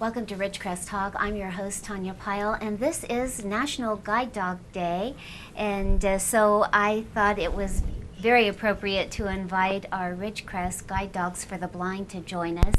Welcome to Ridgecrest Talk. I'm your host, Tanya Pyle, and this is National Guide Dog Day. And so I thought it was very appropriate to invite our Ridgecrest Guide Dogs for the Blind to join us.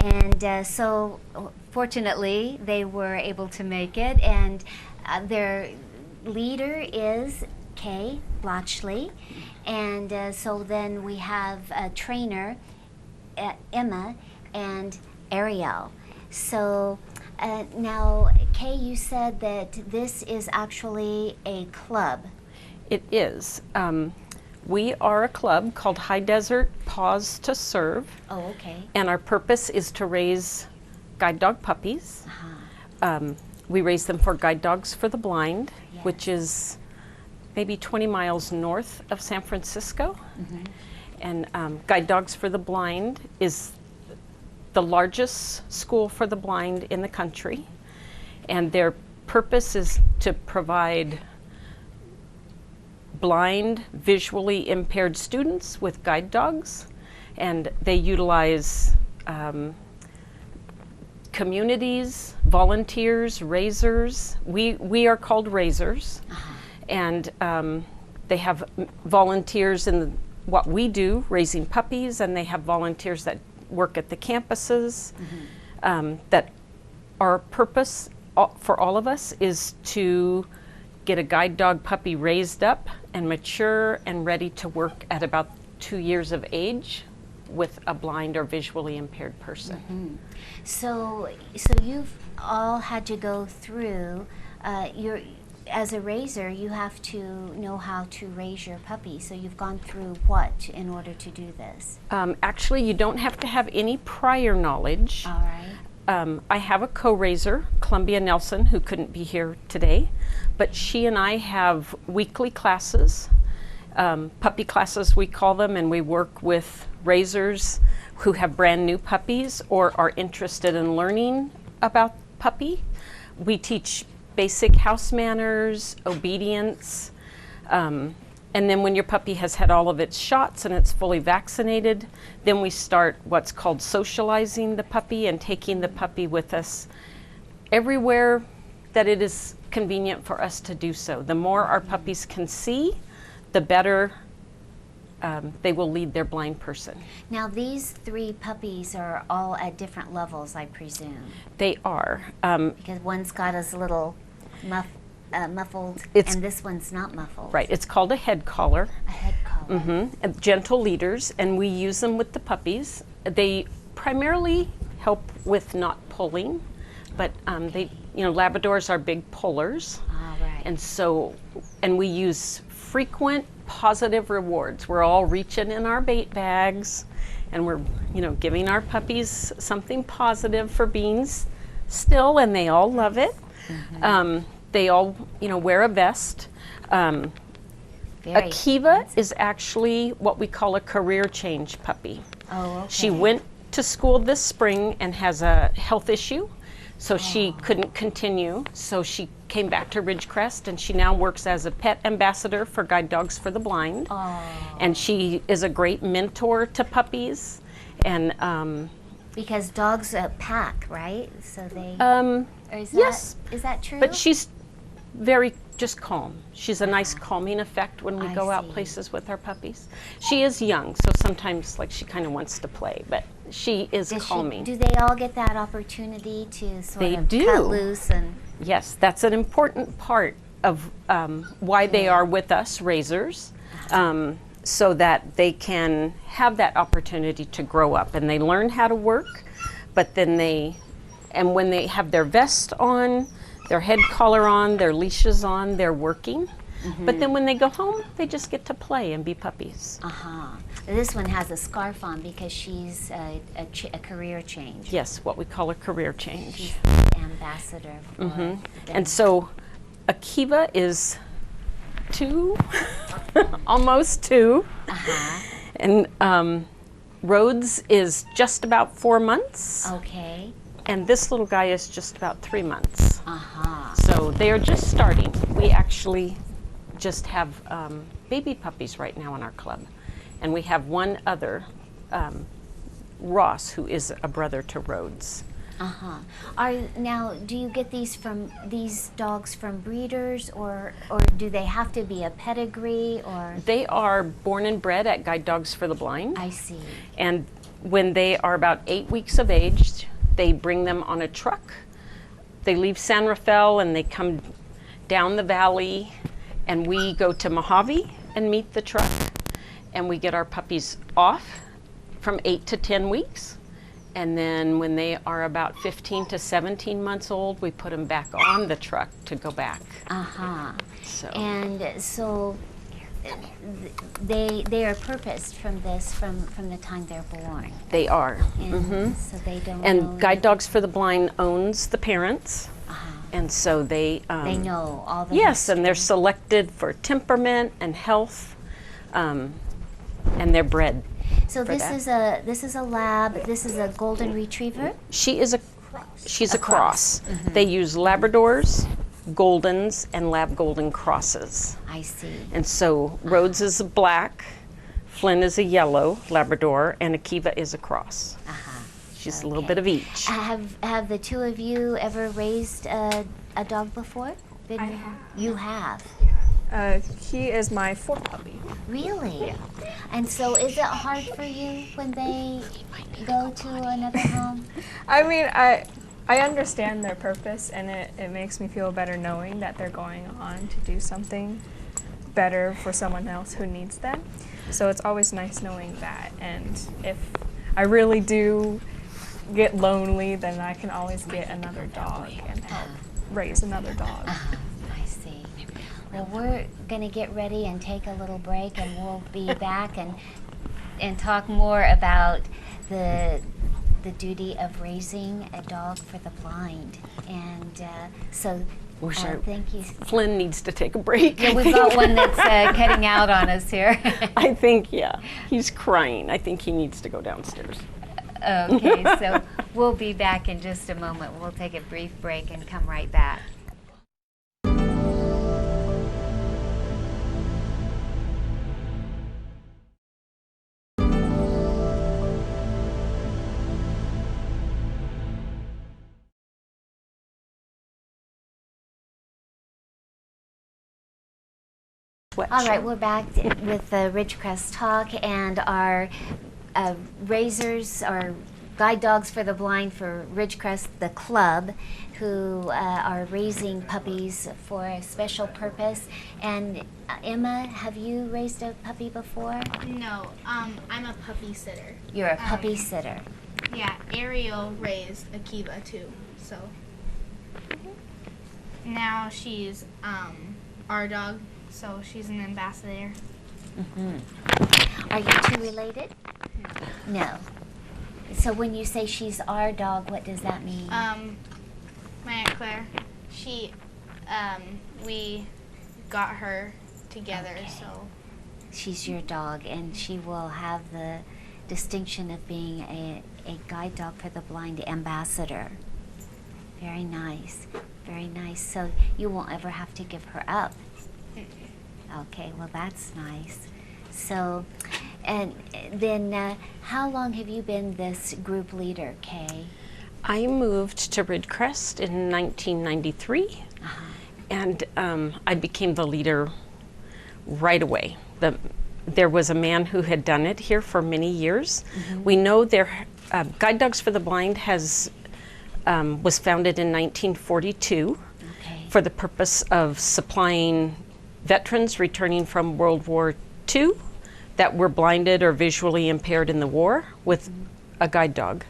And so fortunately, they were able to make it. And their leader is Kay Blotchley. And so then we have a trainer, Emma, and Ariel. So now, Kay, you said that this is actually a club. It is. We are a club called High Desert Paws to Serve. Oh, okay. And our purpose is to raise guide dog puppies. We raise them for Guide Dogs for the Blind, Yes. which is maybe 20 miles north of San Francisco. Mm-hmm. And Guide Dogs for the Blind is the largest school for the blind in the country, and their purpose is to provide blind, visually impaired students with guide dogs, and they utilize communities, volunteers, raisers. We are called raisers, and they have volunteers in what we do, raising puppies, and they have volunteers that work at the campuses. That our purpose for all of us is to get a guide dog puppy raised up and mature and ready to work at about 2 years of age with a blind or visually impaired person. So you've all had to go through, as a raiser, you have to know how to raise your puppy. So you've gone through what in order to do this? Actually, you don't have to have any prior knowledge. All right. I have a co-raiser, Columbia Nelson, who couldn't be here today, but she and I have weekly classes, puppy classes we call them, and we work with raisers who have brand new puppies or are interested in learning about puppy. We teach basic house manners, obedience, and then when your puppy has had all of its shots and it's fully vaccinated, then we start what's called socializing the puppy and taking the puppy with us everywhere that it is convenient for us to do so. The more our puppies can see, the better they will lead their blind person. Now these 3 puppies are all at different levels, I presume. They are. Because one's got his little muffled, and this one's not muffled. Right, it's called a head collar. A head collar. And gentle leaders, and we use them with the puppies. They primarily help with not pulling, but Labradors are big pullers. All right. And we use frequent positive rewards. We're all reaching in our bait bags, and we're giving our puppies something positive for being still, and they all love it. They all wear a vest. Akiva is actually what we call a career change puppy. Oh, okay. She went to school this spring and has a health issue, so she couldn't continue. So she came back to Ridgecrest, and she now works as a pet ambassador for Guide Dogs for the Blind. And she is a great mentor to puppies. And because dogs pack, right? So they. Yes. Is that true? But she's very just calm. She's a nice calming effect when we go out places with our puppies. She is young, so sometimes she kind of wants to play, but she is calming. Do they all get that opportunity to sort They of do. cut loose and? Yes, that's an important part of why they are with us raisers, so that they can have that opportunity to grow up, and they learn how to work, but then when they have their vest on, their head collar on, their leashes on, they're working. But then when they go home, they just get to play and be puppies. This one has a scarf on because she's a career change. Yes, what we call a career change. She's the ambassador for them. And so Akiva is 2, almost 2. And Rhodes is just about 4 months. Okay. And this little guy is just about 3 months. So they are just starting. We actually just have baby puppies right now in our club. And we have one other, Ross, who is a brother to Rhodes. Uh-huh. Now, do you get these dogs from breeders, or do they have to be a pedigree, or? They are born and bred at Guide Dogs for the Blind. I see. And when they are about 8 weeks of age, they bring them on a truck. They leave San Rafael and they come down the valley, and we go to Mojave and meet the truck, and we get our puppies off from 8 to 10 weeks. And then when they are about 15 to 17 months old, we put them back on the truck to go back. Uh-huh. So. So they are purposed from the time they're born. They are. And so they don't And know Guide Dogs for the Blind owns the parents. And so they know all the yes, and they're selected for temperament and health, and they're bred. So for that. this is a lab. This is a golden retriever. She's a cross. Mm-hmm. They use Labradors, Goldens, and Lab Golden crosses. I see. And so Rhodes is a black, Flynn is a yellow Labrador, and Akiva is a cross. She's a little bit of each. Have the two of you ever raised a dog before? I have. You have. He is my fourth puppy. Really? And so is it hard for you when they go to another home? I mean, I understand their purpose, and it makes me feel better knowing that they're going on to do something better for someone else who needs them. So it's always nice knowing that. And if I really do get lonely, then I can always get another dog and help raise another dog. I see. Well, we're going to get ready and take a little break, and we'll be back and talk more about the duty of raising a dog for the blind. And thank you. Flynn needs to take a break. Yeah, we've got one that's cutting out on us here. I think, yeah. He's crying. I think he needs to go downstairs. Okay, so we'll be back in just a moment. We'll take a brief break and come right back. All right, we're back with the Ridgecrest Talk, and our raisers, our guide dogs for the blind for Ridgecrest, the club, who are raising puppies for a special purpose. And Emma, have you raised a puppy before? No, I'm a puppy sitter. You're a puppy sitter. Yeah, Ariel raised Akiva too, so. Now she's our dog, so she's an ambassador. Are you two related? No. So when you say she's our dog, what does that mean? My Aunt Claire, we got her together, so. She's your dog, and she will have the distinction of being a guide dog for the blind ambassador. Very nice, very nice. So you won't ever have to give her up. Okay, well that's nice. So, and then how long have you been this group leader, Kay? I moved to Ridgecrest in 1993, and I became the leader right away. There was a man who had done it here for many years. We know Guide Dogs for the Blind was founded in 1942 for the purpose of supplying veterans returning from World War II that were blinded or visually impaired in the war with a guide dog.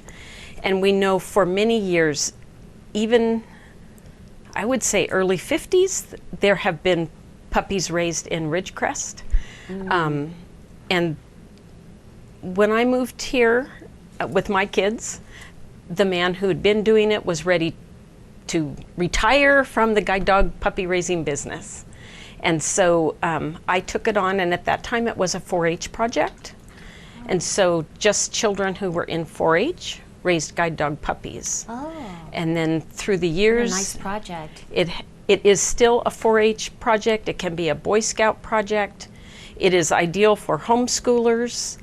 And we know for many years, even I would say early 50s, there have been puppies raised in Ridgecrest. And when I moved here with my kids, the man who had been doing it was ready to retire from the guide dog puppy raising business. And so I took it on, and at that time it was a 4-H project. And so just children who were in 4-H raised guide dog puppies. Oh. And then through the years, What a nice project. It is still a 4-H project. It can be a Boy Scout project. It is ideal for homeschoolers.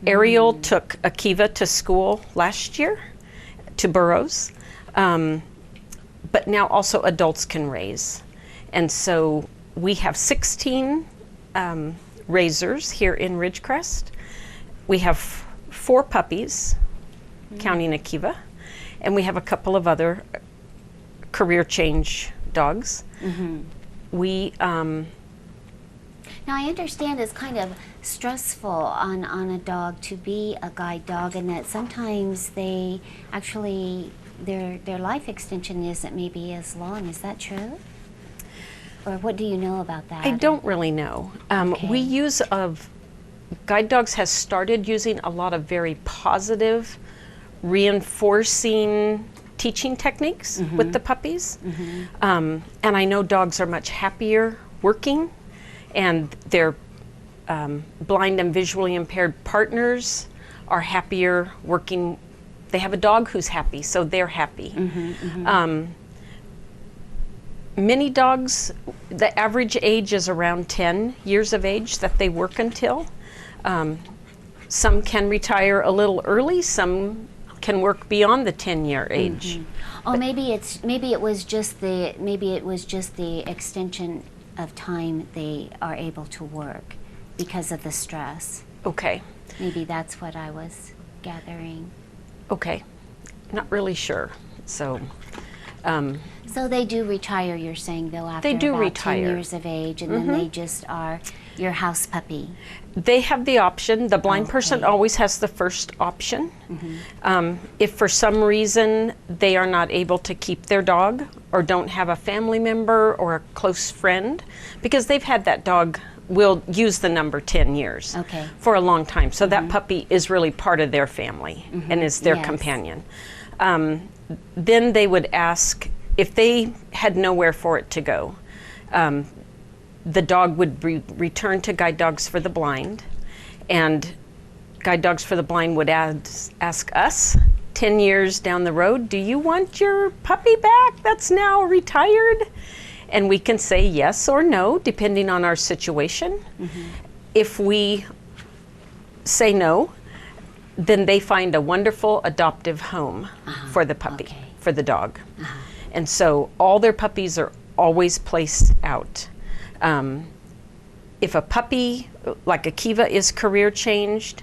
Ariel took Akiva to school last year to burros, but now also adults can raise. And so we have 16 raisers here in Ridgecrest. We have 4 puppies, counting Akiva, and we have a couple of other career change dogs. We Now I understand it's kind of stressful on a dog to be a guide dog, and that sometimes they actually their life extension isn't maybe as long. Is that true? Or what do you know about that? I don't really know. Okay. We use guide dogs has started using a lot of very positive, reinforcing teaching techniques with the puppies. And I know dogs are much happier working, and their blind and visually impaired partners are happier working. They have a dog who's happy, so they're happy. Many dogs, the average age is around 10 years of age that they work until. Some can retire a little early, some can work beyond the 10-year age. Oh, maybe it was just the extension of time they are able to work because of the stress. Okay, Maybe that's what I was gathering. okay, not really sure. So, So they do retire, you're saying, though, after They do about retire. 10 years of age, and then they just are your house puppy. they have the option. The blind person Okay. always has the first option. If for some reason they are not able to keep their dog, or don't have a family member or a close friend, because they've had that dog, will use the number 10 years Okay. for a long time. So that puppy is really part of their family and is their Yes. companion. Then they would ask if they had nowhere for it to go. The dog would return to Guide Dogs for the Blind, and Guide Dogs for the Blind would ask us 10 years down the road, do you want your puppy back that's now retired? And we can say yes or no, depending on our situation. If we say no, then they find a wonderful adoptive home for the puppy, okay. for the dog. And so all their puppies are always placed out. If a puppy, like Akiva, is career changed,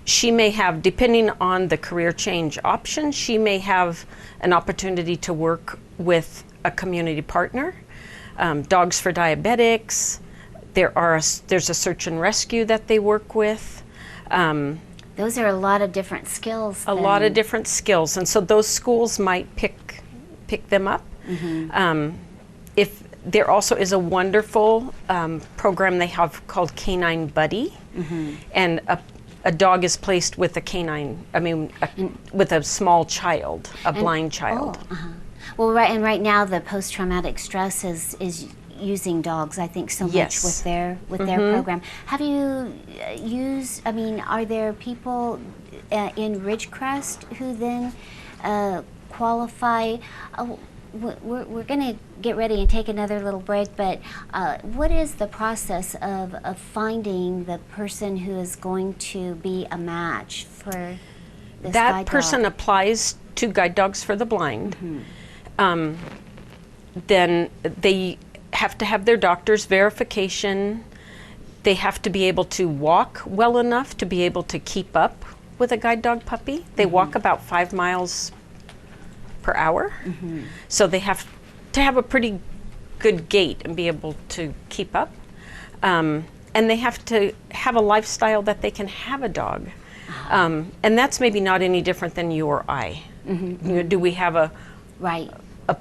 she may have, depending on the career change option, she may have an opportunity to work with a community partner. Dogs for Diabetics, there's a search and rescue that they work with. Those are a lot of different skills. A lot of different skills, and so those schools might pick them up. If there also is a wonderful program they have called Canine Buddy, and a dog is placed with a canine, with a small child, a blind child. Well, right now the post-traumatic stress is using dogs, I think, so Yes. much with their program. Have you used? I mean, are there people in Ridgecrest who then qualify? We're going to get ready and take another little break, but what is the process of finding the person who is going to be a match for this That guide person dog? applies to Guide Dogs for the Blind. Then they have to have their doctor's verification. They have to be able to walk well enough to be able to keep up with a guide dog puppy. They walk about 5 miles per hour. So they have to have a pretty good gait and be able to keep up. And they have to have a lifestyle that they can have a dog. And that's maybe not any different than you or I. You know, do we have a Right.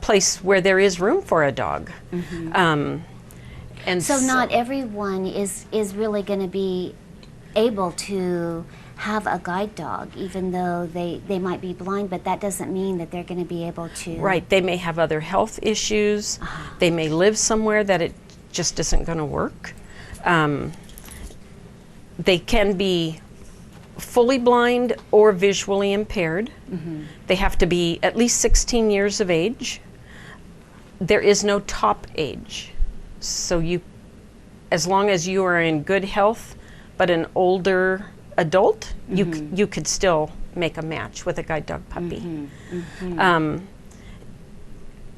place where there is room for a dog? And So not everyone is really going to be able to have a guide dog, even though they might be blind, but that doesn't mean that they're going to be able to. Right, they may have other health issues. They may live somewhere that it just isn't going to work. They can be fully blind or visually impaired. They have to be at least 16 years of age. There is no top age. So as long as you are in good health, but an older adult, you could still make a match with a guide dog puppy.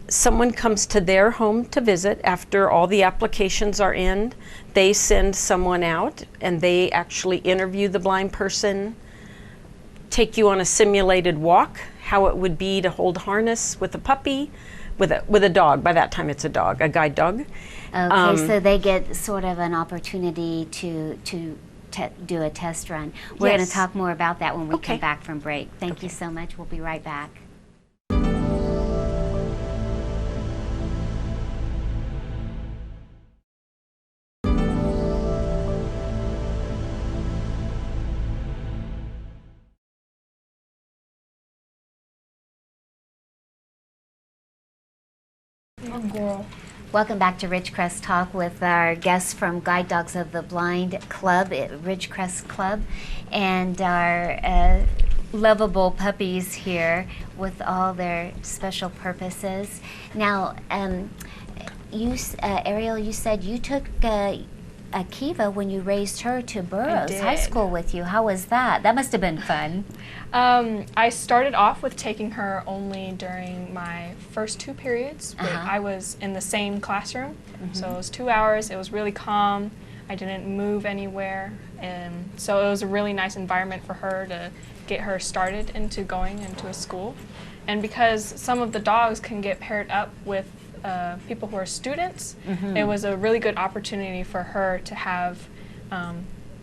Someone comes to their home to visit after all the applications are in. They send someone out and they actually interview the blind person, take you on a simulated walk, how it would be to hold harness with a puppy, with a dog. By that time it's a dog, a guide dog. Okay, so they get sort of an opportunity to do a test run. We're going to Yes. talk more about that when we Okay. come back from break. Thank you so much. We'll be right back. Welcome back to Ridgecrest Talk with our guests from Guide Dogs of the Blind Club, Ridgecrest Club, and our lovable puppies here with all their special purposes. Now, Ariel, you said you took Akiva when you raised her to Burroughs High did. School with you. How was that? That must have been fun. I started off with taking her only during my first 2 periods, but I was in the same classroom, so it was 2 hours. It was really calm. I didn't move anywhere, and so it was a really nice environment for her to get her started into going into a school. And because some of the dogs can get paired up with people who are students, it was a really good opportunity for her to have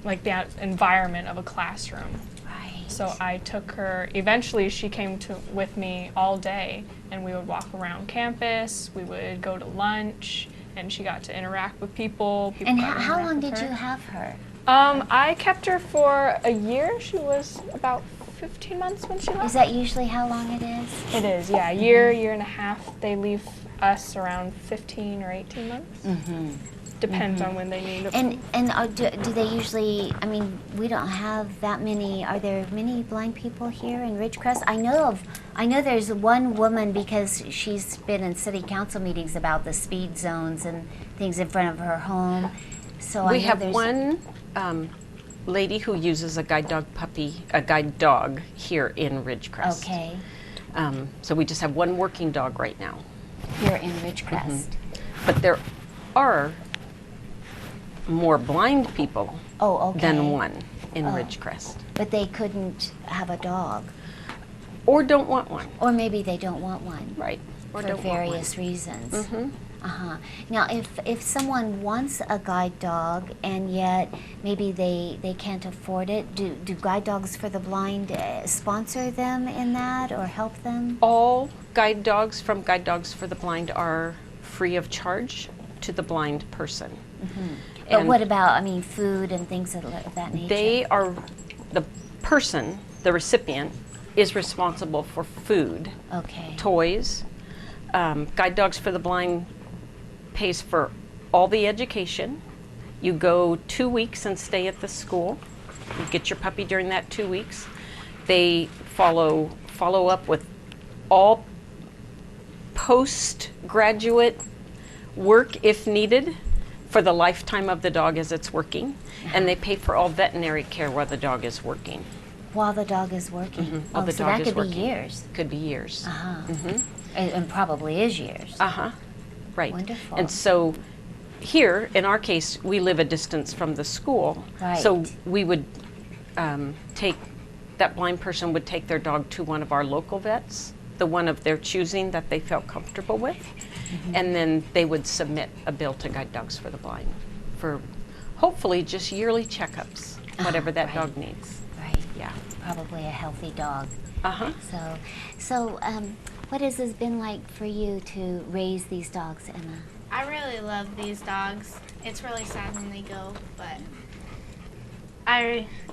like that environment of a classroom. Right. So I took her, eventually she came with me all day, and we would walk around campus, we would go to lunch, and she got to interact with people. And got to how interact long with did her. you have her? I kept her for a year. She was about 15 months when she left. Is that usually how long it is? It is, yeah, year and a half. They leave us around 15 or 18 months. Depends on when they need it. And do they usually, I mean, we don't have that many, are there many blind people here in Ridgecrest? I know there's one woman because she's been in city council meetings about the speed zones and things in front of her home. So I We know have there's one lady who uses a guide dog here in Ridgecrest. Okay, So we just have one working dog right now. here in Ridgecrest. But there are more blind people Oh, okay. than one in Ridgecrest. But they couldn't have a dog. Or don't want one. Or maybe they don't want one. Right. Or For don't want one. various reasons. Now, if someone wants a guide dog and yet maybe they can't afford it, do Guide Dogs for the Blind sponsor them in that or help them? All guide dogs from Guide Dogs for the Blind are free of charge to the blind person. But And what about, I mean, food and things of that nature? they are, the person, the recipient, is responsible for food, Okay. toys. Guide Dogs for the Blind pays for all the education. You go 2 weeks and stay at the school. You get your puppy during that 2 weeks. They follow up with all postgraduate work if needed for the lifetime of the dog as it's working, and they pay for all veterinary care while the dog is working. While the dog is working? While the so dog that is could working. be years. Could be years. And probably is years. Right. Wonderful. And so here, in our case, we live a distance from the school. So Right. we would that blind person would take their dog to one of our local vets, the one of their choosing that they felt comfortable with, and then they would submit a bill to Guide Dogs for the Blind for hopefully just yearly checkups, whatever that right. dog needs. Right. Yeah. Probably a healthy dog. Uh-huh. So what has this been like for you to raise these dogs, Emma? I really love these dogs. It's really sad when they go, but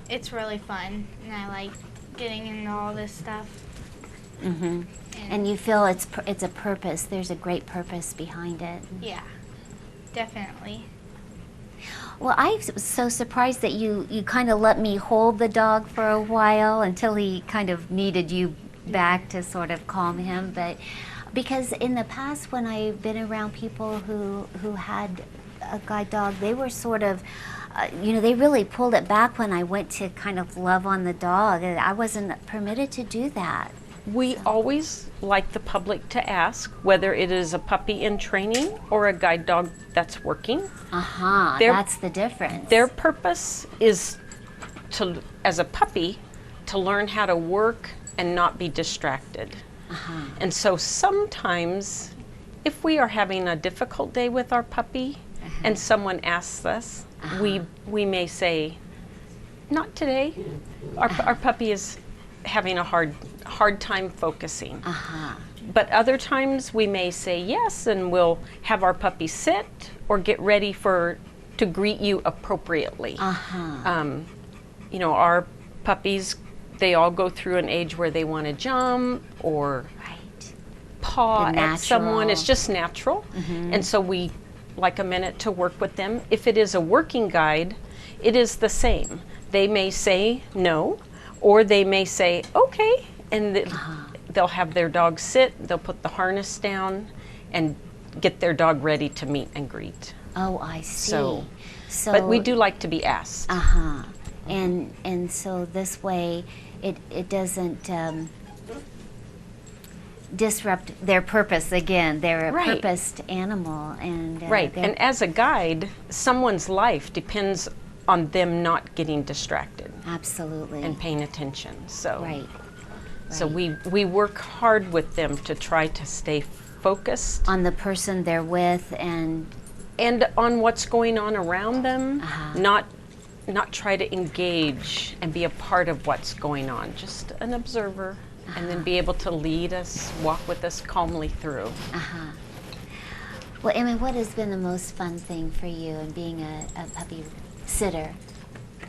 it's really fun, and I like getting into all this stuff. And you feel it's a purpose. There's a great purpose behind it. Yeah, definitely. Well, I was so surprised that you kind of let me hold the dog for a while until he kind of needed you back to sort of calm him. But because in the past when I've been around people who had a guide dog, they were sort of you know, they really pulled it back when I went to kind of love on the dog. And I wasn't permitted to do that. We always like the public to ask whether it is a puppy in training or a guide dog that's working. Uh-huh, Their- that's the difference. Their purpose is to, as a puppy, to learn how to work and not be distracted. Uh-huh. And so sometimes, if we are having a difficult day with our puppy and someone asks us, we may say, not today. Our puppy is having a hard time focusing. Uh-huh. But other times we may say yes, and we'll have our puppy sit or get ready to greet you appropriately. Uh-huh. You know, our puppies, they all go through an age where they want to jump or Right. paw The at someone. natural. It's just natural. And so we like a minute to work with them. If it is a working guide, it is the same. They may say no, or they may say okay, and they'll have their dog sit, they'll put the harness down and get their dog ready to meet and greet. Oh, I see. So- So But we do like to be asked. Uh-huh. And so this way it doesn't disrupt their purpose again. They're a Right. purposed animal, and Right, they're- and as a guide, someone's life depends on them not getting distracted absolutely and paying attention. So, right. so right. we work hard with them to try to stay focused On the person they're with, and and on what's going on around them, Uh-huh. not try to engage and be a part of what's going on, just an observer, and then be able to lead us, walk with us calmly through. well, Emma, what has been the most fun thing for you in being a puppy sitter?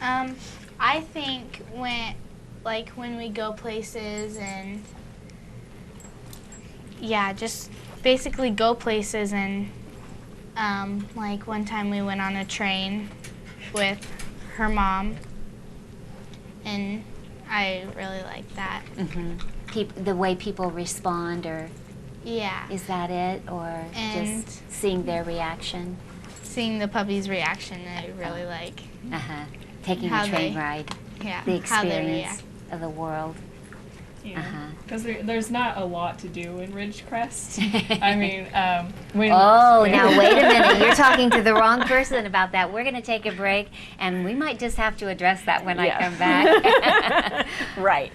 I think when we go places and just basically go places and like one time we went on a train with her mom and I really liked that. The way people respond, or Yeah. is that it, or And- just seeing their reaction? Seeing the puppy's reaction, I really like. Taking How a train they- ride, Yeah. the how they experience react. of the world. Yeah, Uh-huh. because there's not a lot to do in Ridgecrest. I mean, when Oh, now wait a minute. You're talking to the wrong person about that. We're going to take a break, and we might just have to address that when I Yeah. come back. Right.